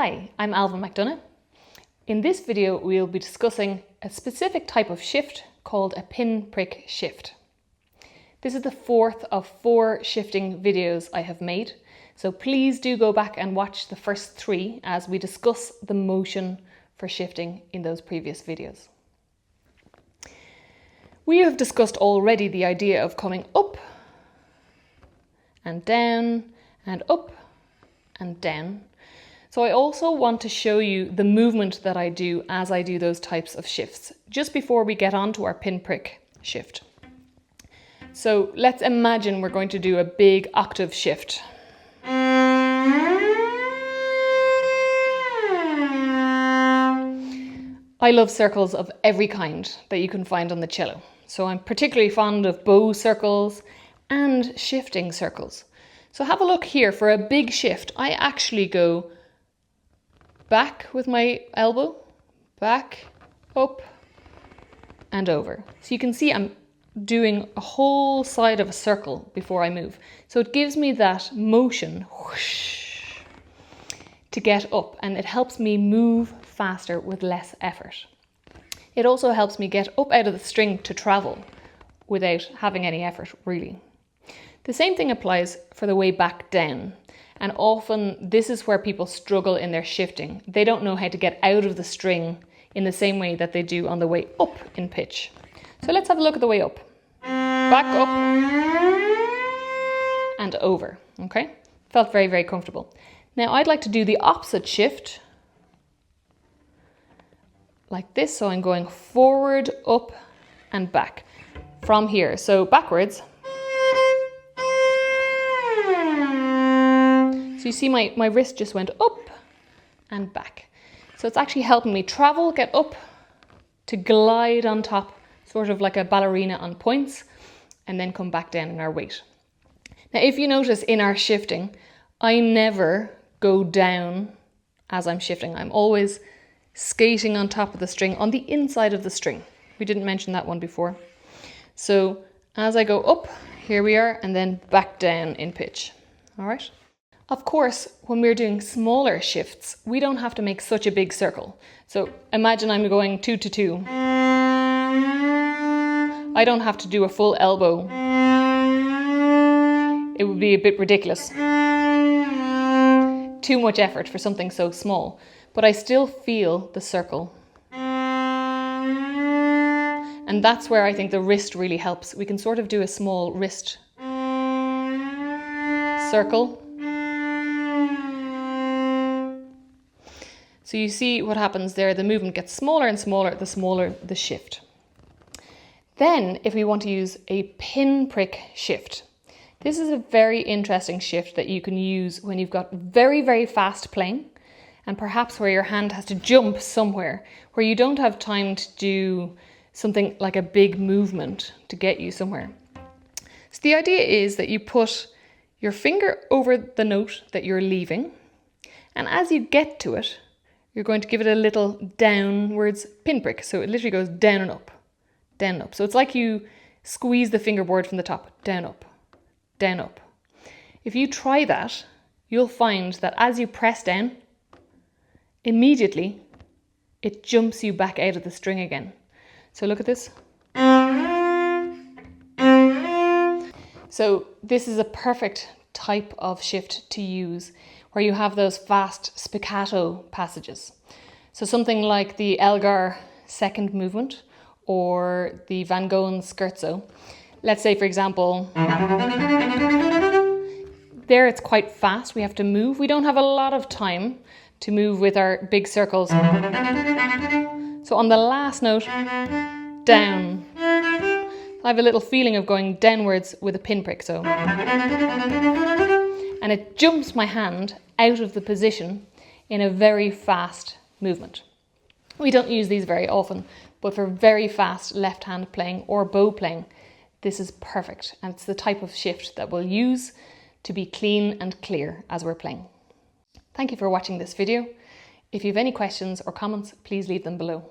Hi, I'm Ailbhe McDonagh. In this video we'll be discussing a specific type of shift called a pin-prick shift. This is the fourth of 4 shifting videos I have made, so please do go back and watch the first 3 as we discuss the motion for shifting in those previous videos. We have discussed already the idea of coming up and down and up and down. So I also want to show you the movement that I do as I do those types of shifts, just before we get on to our pin-prick shift. So let's imagine we're going to do a big octave shift. I love circles of every kind that you can find on the cello. So I'm particularly fond of bow circles and shifting circles. So have a look here. For a big shift, I actually go back with my elbow, back, up, and over. So you can see I'm doing a whole side of a circle before I move. So it gives me that motion whoosh, to get up, and it helps me move faster with less effort. It also helps me get up out of the string to travel without having any effort, really. The same thing applies for the way back down. And often this is where people struggle in their shifting. They don't know how to get out of the string in the same way that they do on the way up in pitch. So let's have a look at the way up. Back up and over, okay? Felt very, very comfortable. Now I'd like to do the opposite shift like this. So I'm going forward, up and back from here. So backwards. So you see my wrist just went up and back. So it's actually helping me travel, get up, to glide on top, sort of like a ballerina on points, and then come back down in our weight. Now if you notice in our shifting, I never go down as I'm shifting. I'm always skating on top of the string, on the inside of the string. We didn't mention that one before. So as I go up, here we are, and then back down in pitch. All right. Of course, when we're doing smaller shifts, we don't have to make such a big circle. So imagine I'm going 2 to 2. I don't have to do a full elbow. It would be a bit ridiculous. Too much effort for something so small, but I still feel the circle. And that's where I think the wrist really helps. We can sort of do a small wrist circle. So you see what happens there, the movement gets smaller and smaller, the smaller the shift. Then if we want to use a pin-prick shift, this is a very interesting shift that you can use when you've got very, very fast playing, and perhaps where your hand has to jump somewhere, where you don't have time to do something like a big movement to get you somewhere. So the idea is that you put your finger over the note that you're leaving, and as you get to it, you're going to give it a little downwards pinprick. So it literally goes down and up, down and up. So it's like you squeeze the fingerboard from the top, down, up, down, up. If you try that, you'll find that as you press down, immediately it jumps you back out of the string again. So look at this. So this is a perfect type of shift to use where you have those fast spiccato passages. So something like the Elgar second movement or the Van Goens scherzo. Let's say, for example, there it's quite fast. We have to move. We don't have a lot of time to move with our big circles. So on the last note, down. I have a little feeling of going downwards with a pinprick, so. And it jumps my hand out of the position in a very fast movement. We don't use these very often, but for very fast left hand playing or bow playing, this is perfect. And it's the type of shift that we'll use to be clean and clear as we're playing. Thank you for watching this video. If you have any questions or comments, please leave them below.